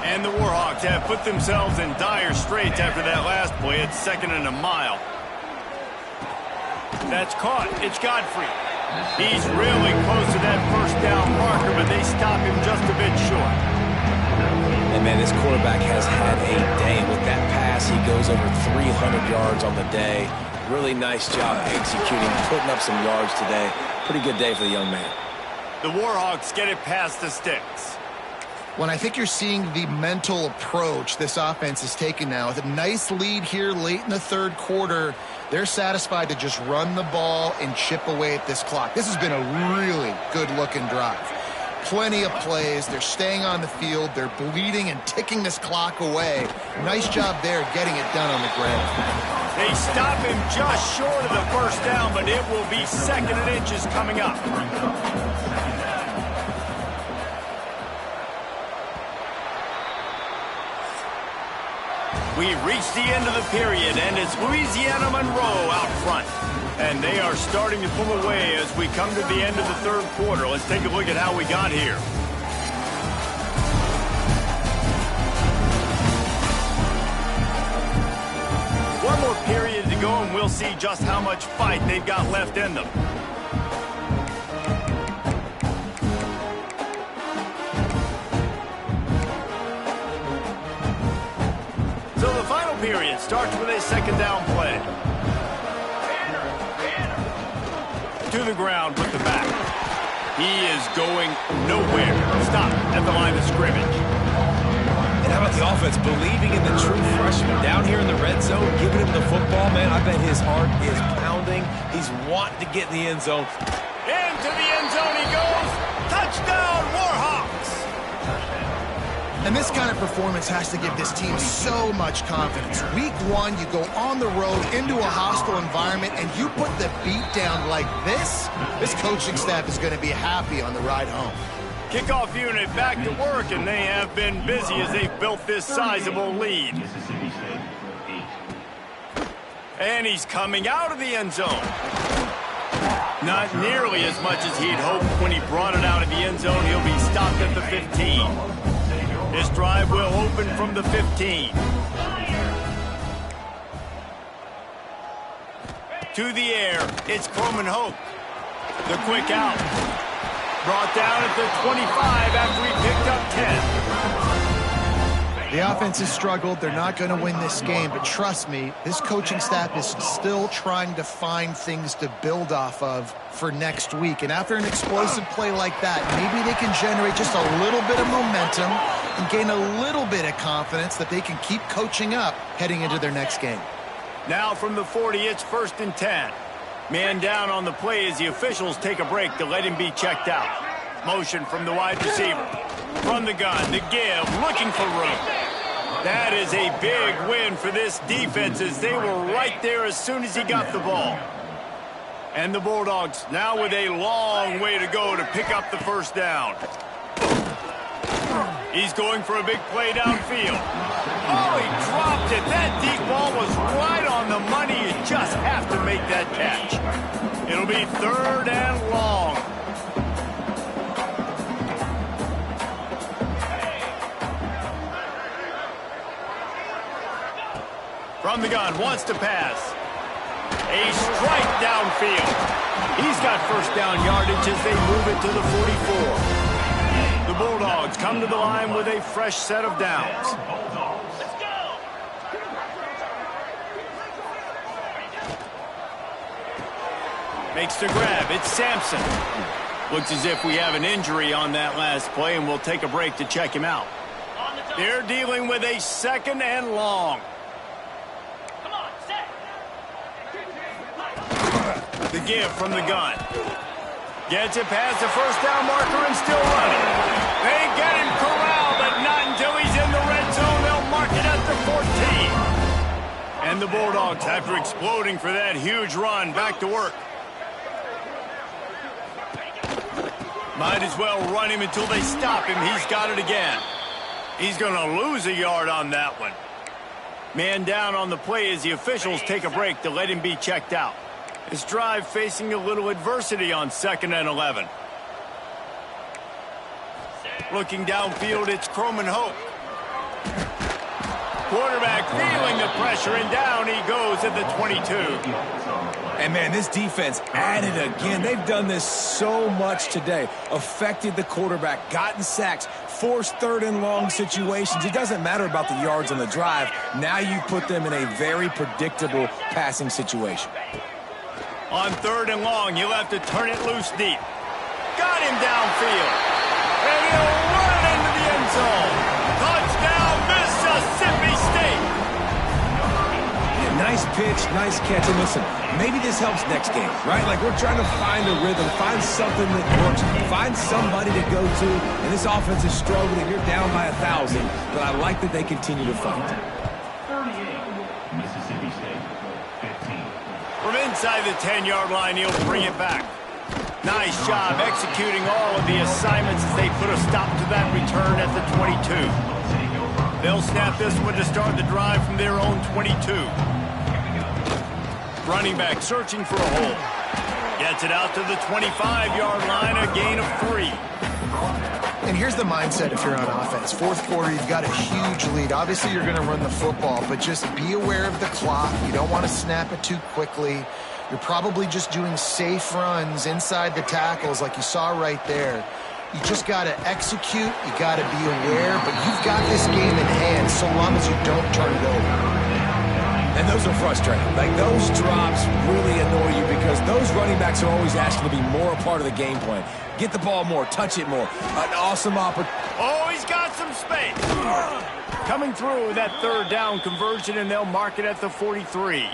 And the Warhawks have put themselves in dire straits after that last play. It's 2nd and a mile. That's caught. It's Godfrey. He's really close to that first down marker, but they stop him just a bit short. And, man, this quarterback has had a day. With that pass, he goes over 300 yards on the day. Really nice job executing, putting up some yards today. Pretty good day for the young man. The Warhawks get it past the sticks. When I think you're seeing the mental approach this offense is taking now, with a nice lead here late in the 3rd quarter, they're satisfied to just run the ball and chip away at this clock. This has been a really good-looking drive. Plenty of plays. They're staying on the field. They're bleeding and ticking this clock away. Nice job there getting it done on the ground. They stop him just short of the first down, but it will be 2nd and inches coming up. We reach the end of the period, and it's Louisiana Monroe out front. And they are starting to pull away as we come to the end of the 3rd quarter. Let's take a look at how we got here. One more period to go, and we'll see just how much fight they've got left in them. So the final period starts with a 2nd down play. To the ground with the back. He is going nowhere. Stop at the line of scrimmage. And how about the offense believing in the true freshman down here in the red zone, giving him the football, man? I bet his heart is pounding. He's wanting to get in the end zone. Into the end zone he goes. Touchdown, Warhawks! And this kind of performance has to give this team so much confidence. Week 1, you go on the road into a hostile environment, and you put the beat down like this coaching staff is going to be happy on the ride home. Kickoff unit back to work, and they have been busy as they've built this sizable lead. And he's coming out of the end zone. Not nearly as much as he'd hoped when he brought it out of the end zone. He'll be stopped at the 15. This drive will open from the 15. To the air, it's Coleman Hope. The quick out. Brought down at the 25 after he picked up 10. The offense has struggled. They're not going to win this game, but trust me, this coaching staff is still trying to find things to build off of for next week. And after an explosive play like that, maybe they can generate just a little bit of momentum and gain a little bit of confidence that they can keep coaching up heading into their next game. Now from the 40, it's 1st and 10. Man down on the play as the officials take a break to let him be checked out. Motion from the wide receiver. From the gun, the give, looking for room. That is a big win for this defense as they were right there as soon as he got the ball. And the Bulldogs now with a long way to go to pick up the first down. He's going for a big play downfield. Oh, he dropped it. That deep ball was right on the money. You just have to make that catch. It'll be 3rd and long. From the gun, wants to pass. A strike downfield. He's got first down yardage as they move it to the 44. The Bulldogs come to the line with a fresh set of downs. Makes the grab. It's Sampson. Looks as if we have an injury on that last play, and we'll take a break to check him out. They're dealing with a 2nd and long. The give from the gun. Gets it past the first down marker and still running. They get him corralled, but not until he's in the red zone. They'll mark it at the 14. And the Bulldogs, after exploding for that huge run, back to work. Might as well run him until they stop him. He's got it again. He's going to lose a yard on that one. Man down on the play as the officials take a break to let him be checked out. This drive facing a little adversity on 2nd and 11. Looking downfield, it's Croman Hope. Quarterback feeling the pressure, and down he goes at the 22. And, man, this defense added again. They've done this so much today. Affected the quarterback, gotten sacks, forced 3rd and long situations. It doesn't matter about the yards on the drive. Now you put them in a very predictable passing situation. On 3rd and long, you'll have to turn it loose deep. Got him downfield. And he'll run it into the end zone. Touchdown, Mississippi State. Yeah, nice pitch, nice catch. And listen, maybe this helps next game, right? Like, we're trying to find a rhythm, find something that works, find somebody to go to. And this offense is struggling. You're down by 1,000, but I like that they continue to fight. 38, Mississippi State, 15. From inside the 10-yard line, he'll bring it back. Nice job executing all of the assignments as they put a stop to that return at the 22. They'll snap this one to start the drive from their own 22. Running back searching for a hole. Gets it out to the 25-yard line, a gain of 3. And here's the mindset if you're on offense. 4th quarter, you've got a huge lead. Obviously, you're going to run the football, but just be aware of the clock. You don't want to snap it too quickly. You're probably just doing safe runs inside the tackles like you saw right there. You just got to execute. You got to be aware, but you've got this game in hand so long as you don't turn it over. And those are frustrating. Like, those drops really annoy you because those running backs are always asking to be more a part of the game plan. Get the ball more, touch it more. An awesome opportunity. Oh, he's got some space. Coming through with that 3rd down conversion, and they'll mark it at the 43.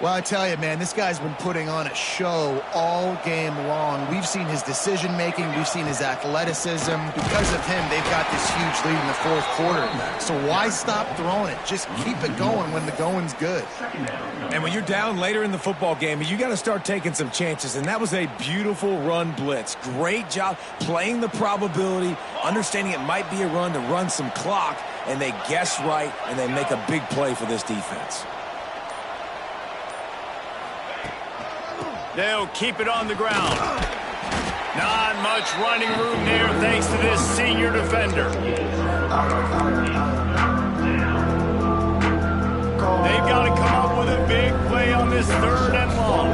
Well, I tell you, man, this guy's been putting on a show all game long. We've seen his decision-making. We've seen his athleticism. Because of him, they've got this huge lead in the 4th quarter. So why stop throwing it? Just keep it going when the going's good. And when you're down later in the football game, you got to start taking some chances. And that was a beautiful run blitz. Great job playing the probability, understanding it might be a run to run some clock, and they guess right, and they make a big play for this defense. They'll keep it on the ground. Not much running room there thanks to this senior defender. They've got to come up with a big play on this 3rd and long.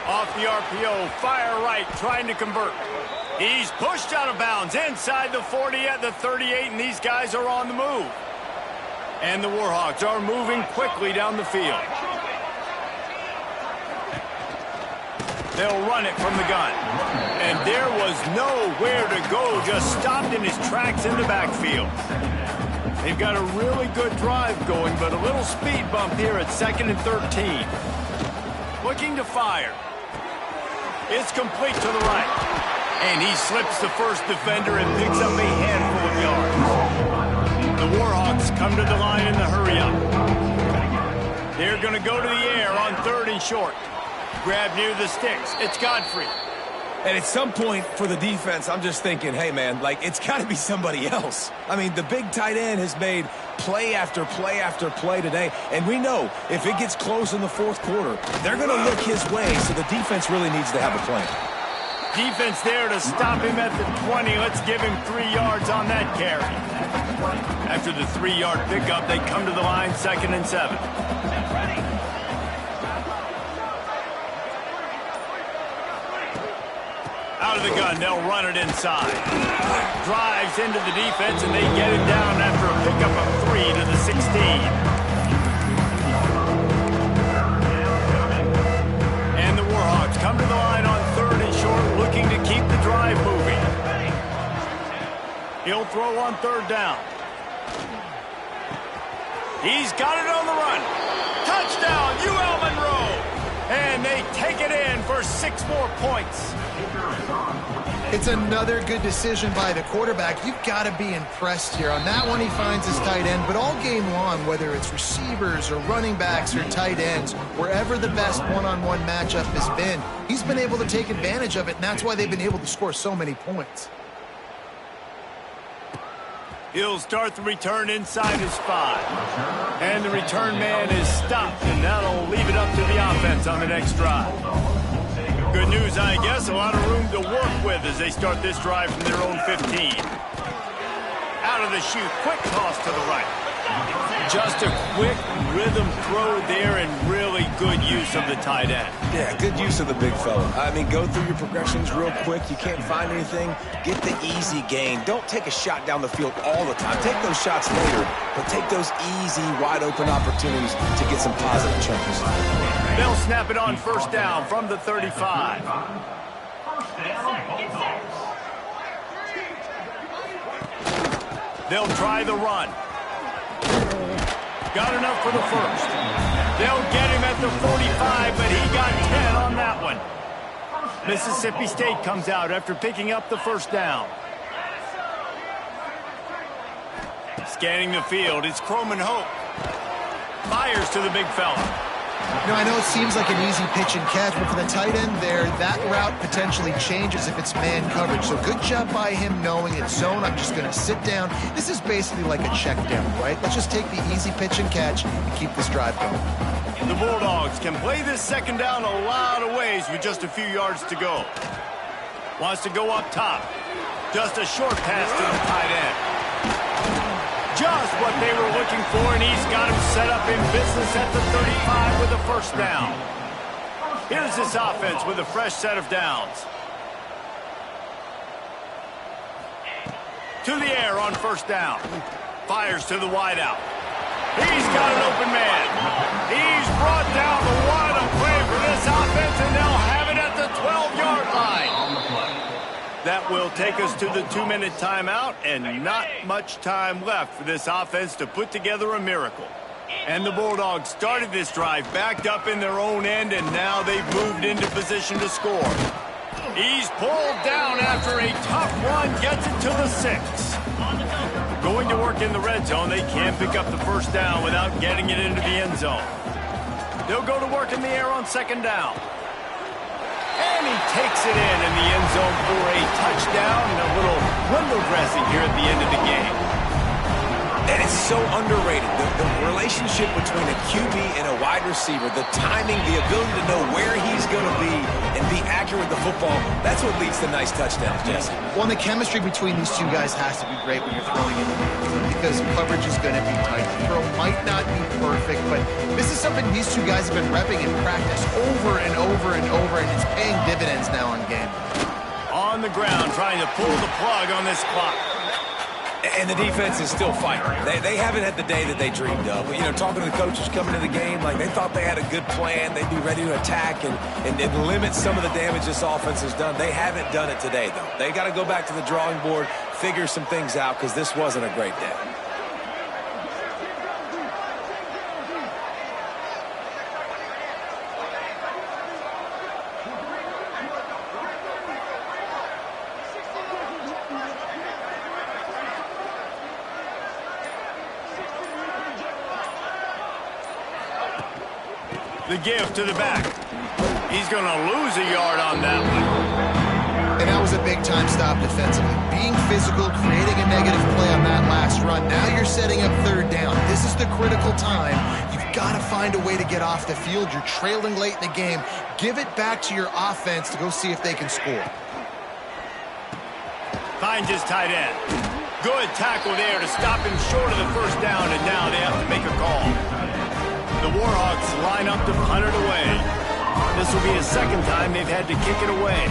Off the RPO, fire right, trying to convert. He's pushed out of bounds inside the 40 at the 38, and these guys are on the move. And the Warhawks are moving quickly down the field. They'll run it from the gun. And there was nowhere to go, just stopped in his tracks in the backfield. They've got a really good drive going, but a little speed bump here at 2nd and 13. Looking to fire. It's complete to the right. And he slips the first defender and picks up a handful of yards. The Warhawks come to the line in the hurry-up. They're going to go to the air on 3rd and short. Grab near the sticks. It's Godfrey. And at some point for the defense, I'm just thinking, hey, man, like, it's got to be somebody else. I mean, the big tight end has made play after play after play today. And we know if it gets close in the 4th quarter, they're going to look his way, so the defense really needs to have a plan. Defense there to stop him at the 20. Let's give him 3 yards on that carry. After the 3-yard pickup, they come to the line 2nd and 7. Out of the gun, they'll run it inside. Drives into the defense, and they get him down after a pickup of 3 to the 16. And the Warhawks come to the line on 3rd and short, looking to keep the drive moving. He'll throw on 3rd down. He's got it on the run. Touchdown, UL Monroe. And they take it in for 6 more points. It's another good decision by the quarterback. You've got to be impressed here. On that one, he finds his tight end, but all game long, whether it's receivers or running backs or tight ends, wherever the best one-on-one matchup has been, he's been able to take advantage of it, and that's why they've been able to score so many points. He'll start the return inside his 5. And the return man is stopped, and that'll leave it up to the offense on the next drive. Good news, I guess. A lot of room to work with as they start this drive from their own 15. Out of the chute, quick toss to the right. Just a quick rhythm throw there and really good use of the tight end. Yeah, good use of the big fella. I mean, go through your progressions real quick. You can't find anything. Get the easy gain. Don't take a shot down the field all the time. Take those shots later, but take those easy, wide-open opportunities to get some positive chunks. They'll snap it on first down from the 35. They'll try the run. Got enough for the first. They'll get him at the 45, but he got 10 on that one. Mississippi State comes out after picking up the first down. Scanning the field, it's Croman Hope. Fires to the big fella. Now, I know it seems like an easy pitch and catch, but for the tight end there, that route potentially changes if it's man coverage. So good job by him knowing it's zone. I'm just going to sit down. This is basically like a check down, right? Let's just take the easy pitch and catch and keep this drive going. The Bulldogs can play this second down a lot of ways with just a few yards to go. Wants to go up top. Just a short pass to the tight end. Just what they were looking for, and he's got him set up in business at the 35 with a first down. Here's this offense with a fresh set of downs. To the air on first down. Fires to the wideout. He's got an open man. He's brought down the wide play for this offense, and they'll have it at the 12-yard line. That will take us to the 2-minute timeout, and not much time left for this offense to put together a miracle. And the Bulldogs started this drive backed up in their own end, and now they've moved into position to score. He's pulled down after a tough run, gets it to the 6. Going to work in the red zone, they can't pick up the first down without getting it into the end zone. They'll go to work in the air on second down. And he takes it in the end zone for a touchdown and a little window dressing here at the end of the game. And it's so underrated. The relationship between a QB and a wide receiver, the timing, the ability to know where he's going to be and be accurate with the football, that's what leads to nice touchdowns, Jesse. Well, and the chemistry between these two guys has to be great when you're throwing it because coverage is going to be tight. The throw might not be perfect, but this is something these two guys have been repping in practice over and over and over, and it's paying dividends now in game. On the ground, trying to pull the plug on this clock. And the defense is still fighting. They haven't had the day that they dreamed of. You know, talking to the coaches coming to the game, like they thought they had a good plan. They'd be ready to attack and limit some of the damage this offense has done. They haven't done it today, though. They got to go back to the drawing board, figure some things out, because this wasn't a great day. The give to the back. He's going to lose a yard on that one. And that was a big-time stop defensively. Being physical, creating a negative play on that last run. Now you're setting up third down. This is the critical time. You've got to find a way to get off the field. You're trailing late in the game. Give it back to your offense to go see if they can score. Finds his tight end. Good tackle there to stop him short of the first down, and now they have to make a call. The Warhawks line up to punt it away. This will be the second time they've had to kick it away.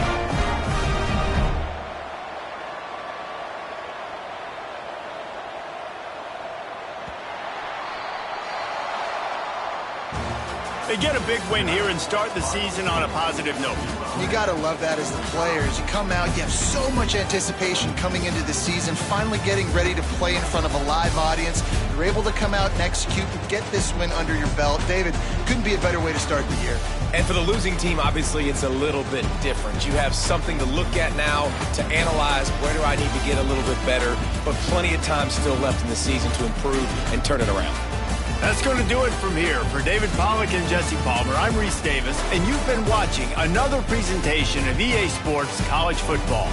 They get a big win here and start the season on a positive note. You got to love that as the players. You come out, you have so much anticipation coming into the season, finally getting ready to play in front of a live audience. You're able to come out and execute and get this win under your belt. David, couldn't be a better way to start the year. And for the losing team, obviously, it's a little bit different. You have something to look at now, to analyze where do I need to get a little bit better, but plenty of time still left in the season to improve and turn it around. That's going to do it from here. For David Pollack and Jesse Palmer, I'm Reese Davis, and you've been watching another presentation of EA Sports College Football.